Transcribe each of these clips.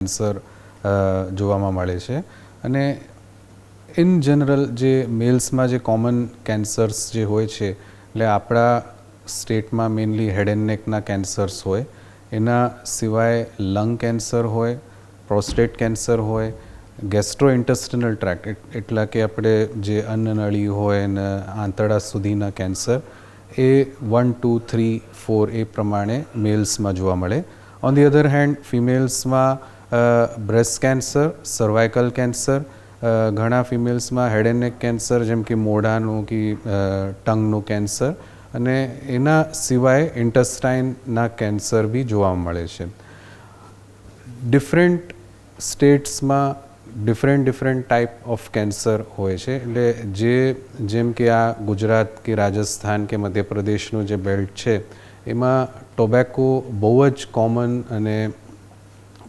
Cancer જોવામાં મળે છે અને ઇન જનરલ જે મેલ્સમાં જે કોમન કેન્સર્સ જે હોય છે એટલે આપણા સ્ટેટમાં મેઇનલી હેડ એન્ડ નેકના કેન્સર્સ હોય, એના સિવાય લંગ કેન્સર હોય, પ્રોસ્ટેટ કેન્સર હોય, ગેસ્ટ્રોઇન્ટેસ્ટિનલ ટ્રેક્ટ એટલે કે આપણે જે અન્નનળી હોય ને આંતરડા સુધીના કેન્સર એ 1, 2, 3, 4 એ પ્રમાણે મેલ્સમાં જોવા મળે. ઓન ધી અધર હેન્ડ ફિમેલ્સમાં બ્રેસ્ટ કેન્સર, સર્વાઇકલ કેન્સર, ઘણા ફિમેલ્સમાં હેડ એન્ડ નેક કેન્સર જેમ કે મોઢાનું કે ટંગનું કેન્સર અને એના સિવાય ઇન્ટેસ્ટાઇનના કેન્સર બી જોવા મળે છે. ડિફરન્ટ સ્ટેટ્સમાં ડિફરન્ટ ટાઈપ ઓફ કેન્સર હોય છે. એટલે જેમ કે આ ગુજરાત કે રાજસ્થાન કે મધ્યપ્રદેશનું જે બેલ્ટ છે એમાં ટોબેકો બહુ જ કોમન અને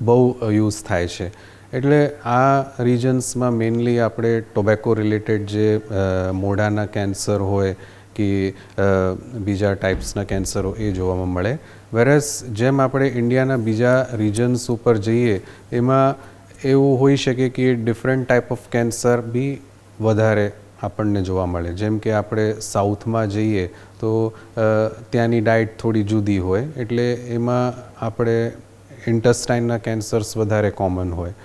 બહુ યુઝ થાય છે. એટલે આ રિજન્સમાં મેઇનલી આપણે ટોબેકો રિલેટેડ જે મોઢાના કેન્સર હોય કે બીજા ટાઈપ્સના કેન્સરો એ જોવામાં મળે. વેરસ જેમ આપણે ઇન્ડિયાના બીજા રિજન્સ ઉપર જઈએ એમાં એવું હોઈ શકે કે ડિફરન્ટ ટાઈપ ઓફ કેન્સર બી વધારે આપણને જોવા મળે. જેમ કે આપણે સાઉથમાં જઈએ તો ત્યાંની ડાયટ થોડી જુદી હોય એટલે એમાં આપણે ઇન્ટેસ્ટાઇનના કેન્સર્સ વધારે કોમન હોય.